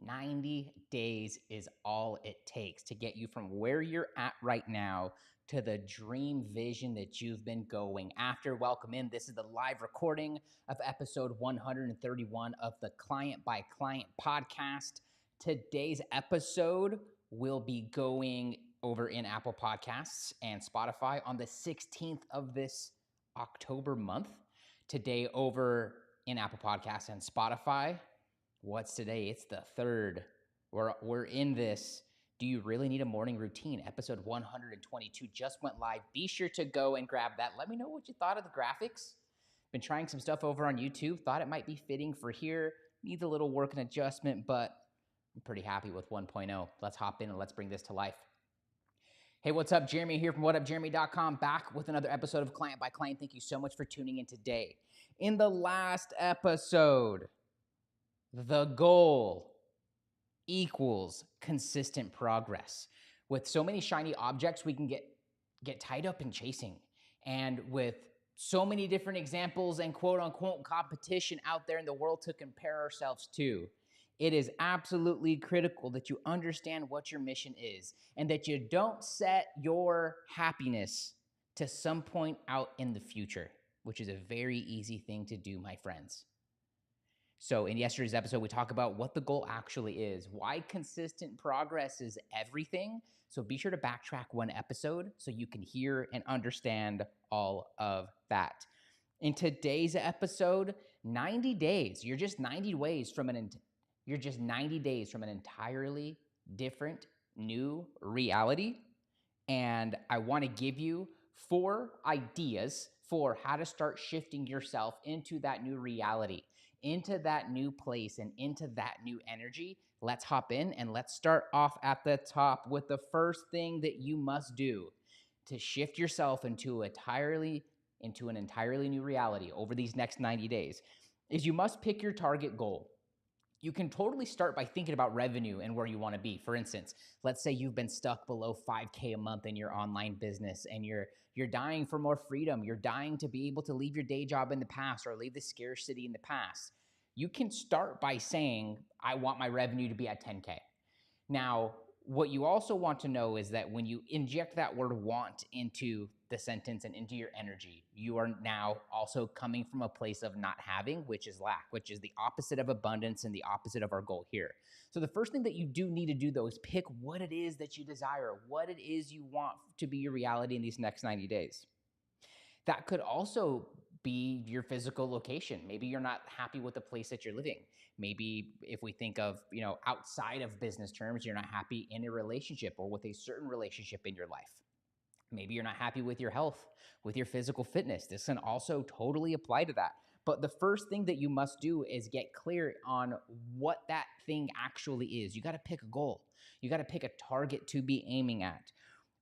90 days is all it takes to get you from where you're at right now to the dream vision that you've been going after. Welcome in. This is the live recording of episode 131 of the Client by Client podcast. Today's episode will be going over in Apple Podcasts and Spotify on the 16th of this October month. Today over in Apple Podcasts and Spotify. What's today? It's the 3rd. We're in this. Do you really need a morning routine? Episode 122 just went live. Be sure to go and grab that. Let me know what you thought of the graphics. Been trying some stuff over on YouTube. Thought it might be fitting for here. Needs a little work and adjustment, but I'm pretty happy with 1.0. Let's hop in and let's bring this to life. Hey, what's up? Jeremy here from whatupjeremy.com, back with another episode of Client by Client. Thank you so much for tuning in today. In the last episode, the goal equals consistent progress. With so many shiny objects, we can get tied up in chasing. And with so many different examples and quote unquote competition out there in the world to compare ourselves to, it is absolutely critical that you understand what your mission is and that you don't set your happiness to some point out in the future, which is a very easy thing to do, my friends. So in yesterday's episode, we talk about what the goal actually is, why consistent progress is everything. So be sure to backtrack one episode so you can hear and understand all of that. In today's episode, 90 days. You're just 90 days from an entirely different new reality. And I want to give you 4 ideas for how to start shifting yourself into that new reality, into that new place, and into that new energy. Let's hop in and let's start off at the top with the first thing that you must do to shift yourself into an entirely new reality over these next 90 days is you must pick your target goal. You can totally start by thinking about revenue and where you want to be. For instance, let's say you've been stuck below 5K a month in your online business and you're dying for more freedom. You're dying to be able to leave your day job in the past or leave the scarcity in the past. You can start by saying, I want my revenue to be at 10K. Now, what you also want to know is that when you inject that word want into the sentence and into your energy, you are now also coming from a place of not having, which is lack, which is the opposite of abundance and the opposite of our goal here. So the first thing that you do need to do, though, is pick what it is that you desire, what it is you want to be your reality in these next 90 days. That could also be your physical location. Maybe you're not happy with the place that you're living. Maybe if we think of, outside of business terms, you're not happy in a relationship or with a certain relationship in your life. Maybe you're not happy with your health, with your physical fitness. This can also totally apply to that. But the first thing that you must do is get clear on what that thing actually is. You got to pick a goal. You got to pick a target to be aiming at.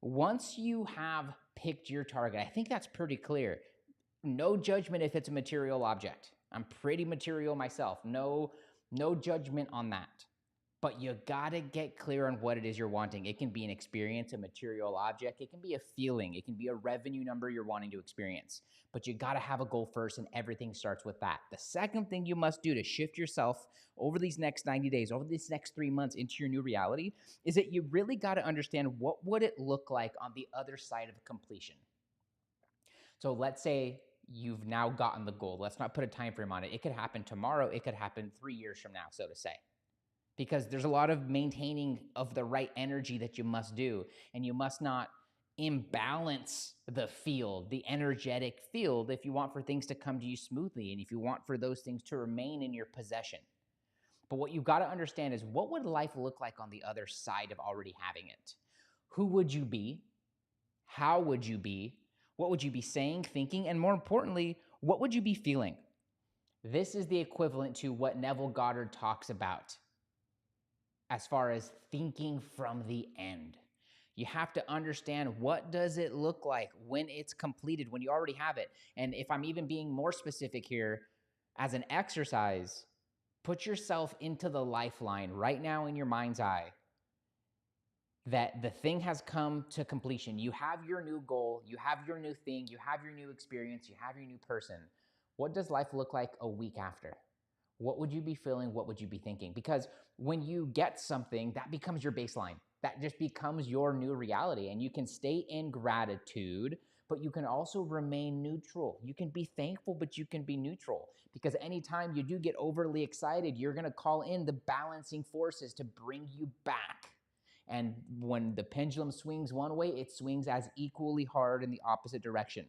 Once you have picked your target, I think that's pretty clear. No judgment if it's a material object. I'm pretty material myself. No judgment on that. But you gotta get clear on what it is you're wanting. It can be an experience, a material object. It can be a feeling. It can be a revenue number you're wanting to experience. But you gotta have a goal first, and everything starts with that. The second thing you must do to shift yourself over these next 90 days, over these next 3 months into your new reality, is that you really gotta understand what would it look like on the other side of completion. So let's say you've now gotten the goal. Let's not put a time frame on it. It could happen tomorrow. It could happen 3 years from now, so to say. Because there's a lot of maintaining of the right energy that you must do. And you must not imbalance the field, the energetic field, if you want for things to come to you smoothly and if you want for those things to remain in your possession. But what you've got to understand is, what would life look like on the other side of already having it? Who would you be? How would you be? What would you be saying, thinking, and more importantly, what would you be feeling? This is the equivalent to what Neville Goddard talks about as far as thinking from the end. You have to understand, what does it look like when it's completed, when you already have it? And if I'm even being more specific here, as an exercise, put yourself into the lifeline right now in your mind's eye that the thing has come to completion. You have your new goal, you have your new thing, you have your new experience, you have your new person. What does life look like a week after? what would you be feeling? What would you be thinking? Because when you get something, that becomes your baseline. That just becomes your new reality. And you can stay in gratitude, but you can also remain neutral. You can be thankful, but you can be neutral. Because anytime you do get overly excited, you're going to call in the balancing forces to bring you back. And when the pendulum swings one way, it swings as equally hard in the opposite direction.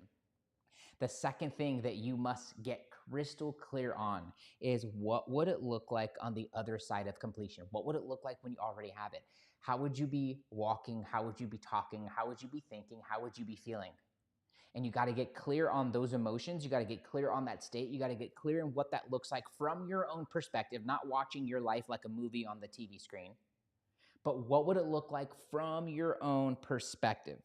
The second thing that you must get crystal clear on is, what would it look like on the other side of completion? What would it look like when you already have it? How would you be walking? How would you be talking? How would you be thinking? How would you be feeling? And you got to get clear on those emotions. You got to get clear on that state. You got to get clear on what that looks like from your own perspective, not watching your life like a movie on the TV screen, but what would it look like from your own perspective?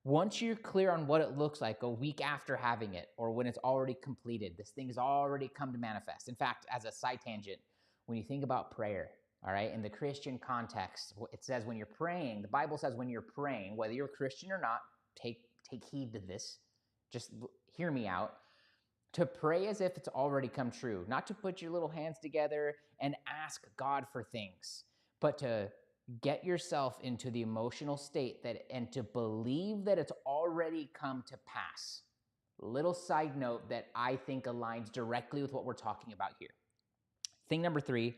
Once you're clear on what it looks like a week after having it, or when it's already completed, this thing has already come to manifest. In fact, as a side tangent, when you think about prayer, all right, in the Christian context, it says when you're praying, the Bible says when you're praying, whether you're a Christian or not, take heed to this, just hear me out, to pray as if it's already come true, not to put your little hands together and ask God for things, but to get yourself into the emotional state and to believe that it's already come to pass. Little side note that I think aligns directly with what we're talking about here. Thing number 3,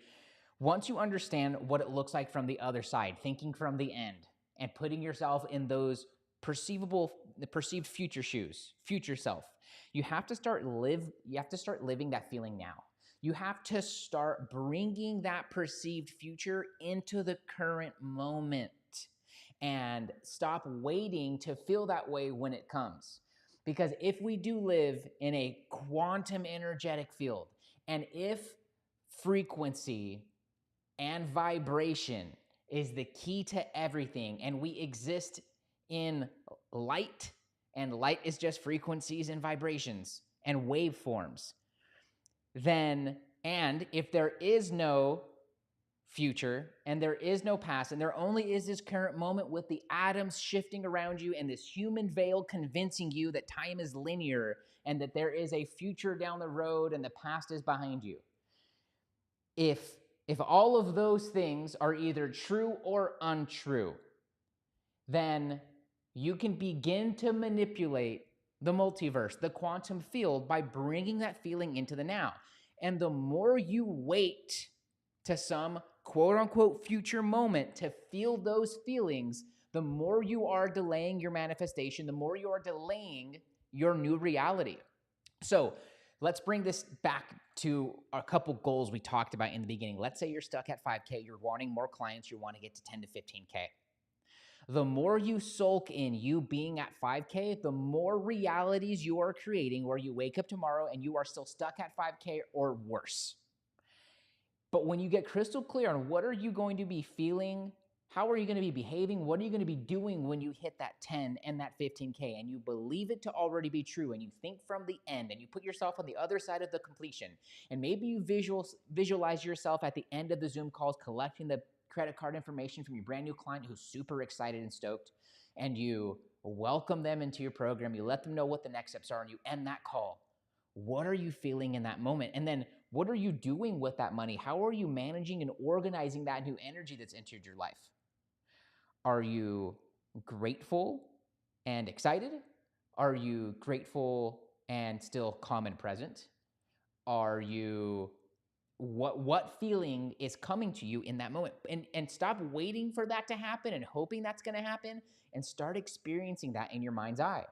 once you understand what it looks like from the other side, thinking from the end and putting yourself in those perceived future shoes, future self, you have to start living that feeling now. You have to start bringing that perceived future into the current moment and stop waiting to feel that way when it comes. Because if we do live in a quantum energetic field, and if frequency and vibration is the key to everything, and we exist in light, and light is just frequencies and vibrations and waveforms, then, and if there is no future and there is no past and there only is this current moment with the atoms shifting around you and this human veil convincing you that time is linear and that there is a future down the road and the past is behind you, if all of those things are either true or untrue, then you can begin to manipulate the multiverse, the quantum field, by bringing that feeling into the now. And the more you wait to some quote unquote future moment to feel those feelings, the more you are delaying your manifestation, the more you are delaying your new reality. So let's bring this back to a couple goals we talked about in the beginning. Let's say you're stuck at 5K, you're wanting more clients, you want to get to 10 to 15K. The more you sulk in you being at 5K, the more realities you are creating where you wake up tomorrow and you are still stuck at 5K or worse. But when you get crystal clear on what are you going to be feeling, how are you going to be behaving, what are you going to be doing when you hit that 10 and that 15K, and you believe it to already be true, and you think from the end, and you put yourself on the other side of the completion, and maybe you visualize yourself at the end of the Zoom calls collecting the credit card information from your brand new client who's super excited and stoked, and you welcome them into your program, you let them know what the next steps are, and you end that call. What are you feeling in that moment? And then what are you doing with that money? How are you managing and organizing that new energy that's entered your life? Are you grateful and excited? Are you grateful and still calm and present? Are you what feeling is coming to you in that moment? And stop waiting for that to happen and hoping that's going to happen, and start experiencing that in your mind's eye.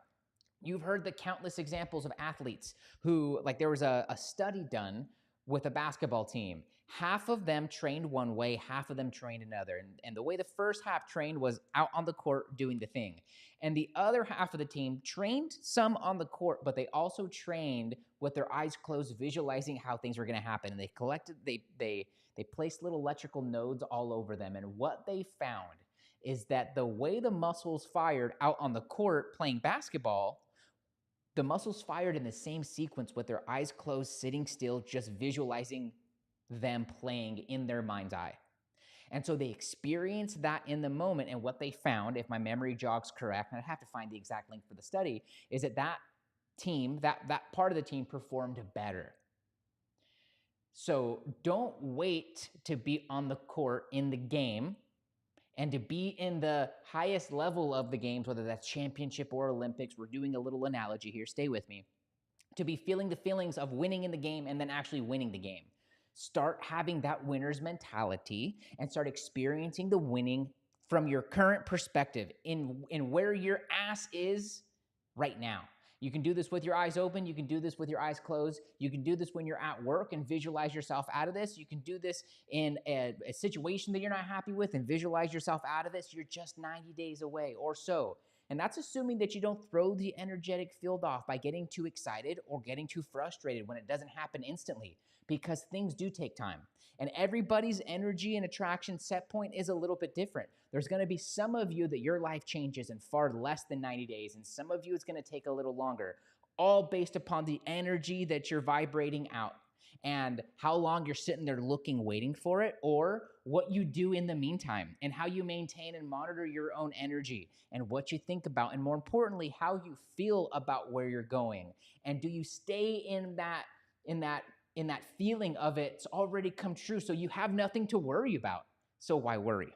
You've heard the countless examples of athletes who, like, there was a study done with a basketball team. Half of them trained one way, half of them trained another. And the way the first half trained was out on the court doing the thing. And the other half of the team trained some on the court, but they also trained with their eyes closed, visualizing how things were going to happen. And they placed little electrical nodes all over them. And what they found is that the way the muscles fired out on the court playing basketball, the muscles fired in the same sequence with their eyes closed, sitting still, just visualizing them playing in their mind's eye. And so they experienced that in the moment, and what they found, if my memory jogs correct, and I'd have to find the exact link for the study, is that team, that part of the team performed better. So don't wait to be on the court in the game and to be in the highest level of the games, whether that's championship or Olympics. We're doing a little analogy here. Stay with me. To be feeling the feelings of winning in the game and then actually winning the game. Start having that winner's mentality and start experiencing the winning from your current perspective in where your ass is right now. You can do this with your eyes open. You can do this with your eyes closed. You can do this when you're at work and visualize yourself out of this. You can do this in a situation that you're not happy with and visualize yourself out of this. You're just 90 days away or so. And that's assuming that you don't throw the energetic field off by getting too excited or getting too frustrated when it doesn't happen instantly, because things do take time. And everybody's energy and attraction set point is a little bit different. There's going to be some of you that your life changes in far less than 90 days, and some of you it's going to take a little longer, all based upon the energy that you're vibrating out and how long you're sitting there looking, waiting for it, or what you do in the meantime, and how you maintain and monitor your own energy, and what you think about, and more importantly, how you feel about where you're going. And do you stay in that feeling of it's already come true, so you have nothing to worry about? So why worry?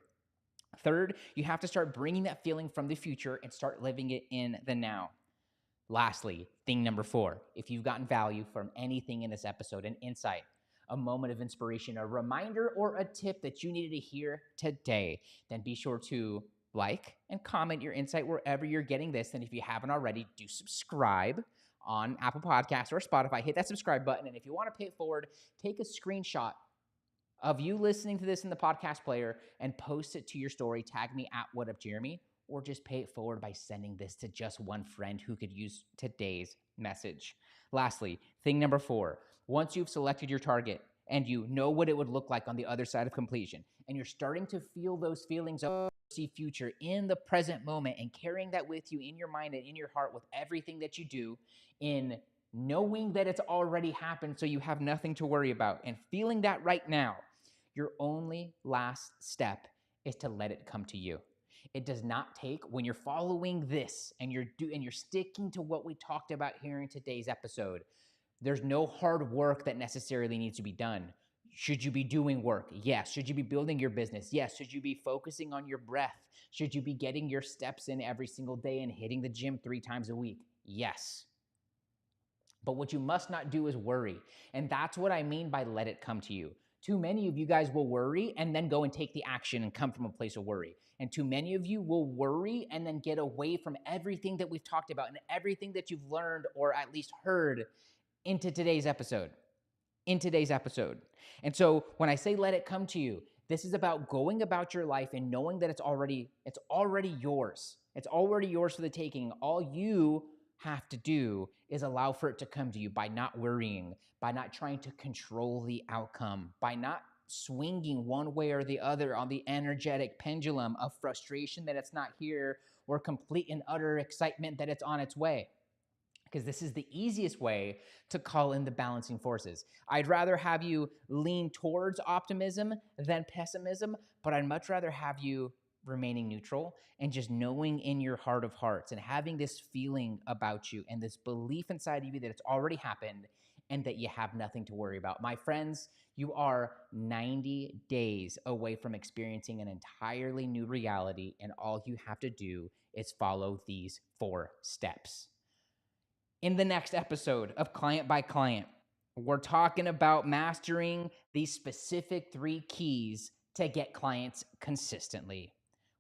Third, you have to start bringing that feeling from the future and start living it in the now. Lastly, thing number 4, if you've gotten value from anything in this episode, an insight, a moment of inspiration, a reminder, or a tip that you needed to hear today, then be sure to like and comment your insight wherever you're getting this. And if you haven't already, do subscribe on Apple Podcasts or Spotify. Hit that subscribe button. And if you want to pay it forward, take a screenshot of you listening to this in the podcast player and post it to your story. Tag me at WhatUpJeremy, or just pay it forward by sending this to just one friend who could use today's message. Lastly, thing number 4, once you've selected your target and you know what it would look like on the other side of completion, and you're starting to feel those feelings of see future in the present moment and carrying that with you in your mind and in your heart with everything that you do, in knowing that it's already happened so you have nothing to worry about, and feeling that right now, your only last step is to let it come to you. It does not take, when you're following this and you're sticking to what we talked about here in today's episode, there's no hard work that necessarily needs to be done. Should you be doing work? Yes. Should you be building your business? Yes. Should you be focusing on your breath? Should you be getting your steps in every single day and hitting the gym 3 times a week? Yes. But what you must not do is worry. And that's what I mean by let it come to you. Too many of you guys will worry and then go and take the action and come from a place of worry. And too many of you will worry and then get away from everything that we've talked about and everything that you've learned or at least heard into today's episode. And so when I say let it come to you, this is about going about your life and knowing that it's already yours. It's already yours for the taking. All you have to do is allow for it to come to you by not worrying, by not trying to control the outcome, by not swinging one way or the other on the energetic pendulum of frustration that it's not here or complete and utter excitement that it's on its way. Because this is the easiest way to call in the balancing forces. I'd rather have you lean towards optimism than pessimism, but I'd much rather have you remaining neutral and just knowing in your heart of hearts and having this feeling about you and this belief inside of you that it's already happened and that you have nothing to worry about. My friends, you are 90 days away from experiencing an entirely new reality, and all you have to do is follow these 4 steps. In the next episode of Client by Client, we're talking about mastering these specific 3 keys to get clients consistently.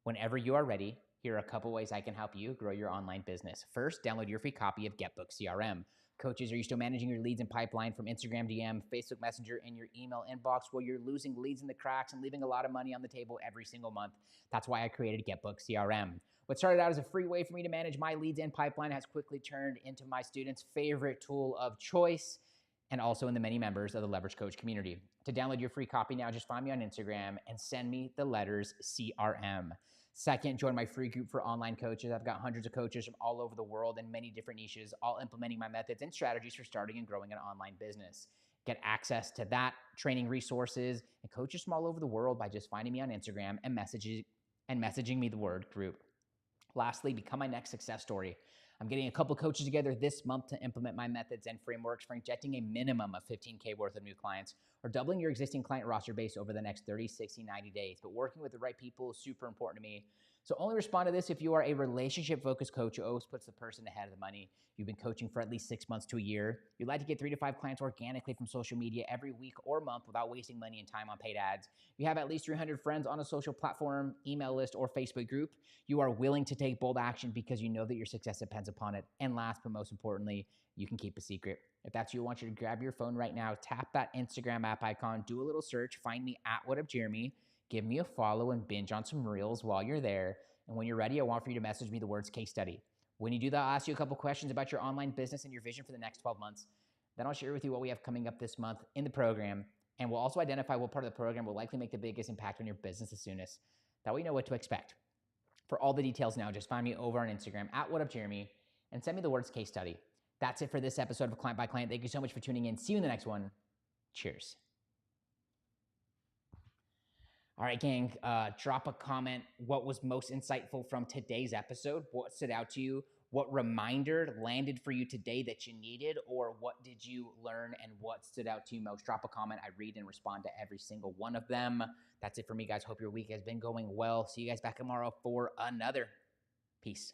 Whenever you are ready, here are a couple ways I can help you grow your online business. First, download your free copy of GetBookedCRM. Coaches, are you still managing your leads and pipeline from Instagram DM, Facebook Messenger, and your email inbox where you're losing leads in the cracks and leaving a lot of money on the table every single month? That's why I created GetBookedCRM. What started out as a free way for me to manage my leads and pipeline has quickly turned into my students' favorite tool of choice, and also in the many members of the Leverage Coach community. To download your free copy now, just find me on Instagram and send me the letters CRM. Second, join my free group for online coaches. I've got hundreds of coaches from all over the world in many different niches, all implementing my methods and strategies for starting and growing an online business. Get access to that, training resources, and coaches from all over the world by just finding me on Instagram and messaging me the word group. Lastly, become my next success story. I'm getting a couple coaches together this month to implement my methods and frameworks for injecting a minimum of 15K worth of new clients or doubling your existing client roster base over the next 30, 60, 90 days. But working with the right people is super important to me. So only respond to this if you are a relationship-focused coach who always puts the person ahead of the money. You've been coaching for at least 6 months to a year. You'd like to get 3 to 5 clients organically from social media every week or month without wasting money and time on paid ads. You have at least 300 friends on a social platform, email list, or Facebook group. You are willing to take bold action because you know that your success depends upon it. And last but most importantly, you can keep a secret. If that's you, I want you to grab your phone right now, tap that Instagram app icon, do a little search, find me at What Up Jeremy, give me a follow, and binge on some reels while you're there. And when you're ready, I want for you to message me the words case study. When you do that, I'll ask you a couple questions about your online business and your vision for the next 12 months. Then I'll share with you what we have coming up this month in the program. And we'll also identify what part of the program will likely make the biggest impact on your business the soonest. That way you know what to expect. For all the details now, just find me over on Instagram at WhatUpJeremy and send me the words case study. That's it for this episode of Client by Client. Thank you so much for tuning in. See you in the next one. Cheers. All right, gang, drop a comment. What was most insightful from today's episode? What stood out to you? What reminder landed for you today that you needed? Or what did you learn and what stood out to you most? Drop a comment. I read and respond to every single one of them. That's it for me, guys. Hope your week has been going well. See you guys back tomorrow for another. Peace.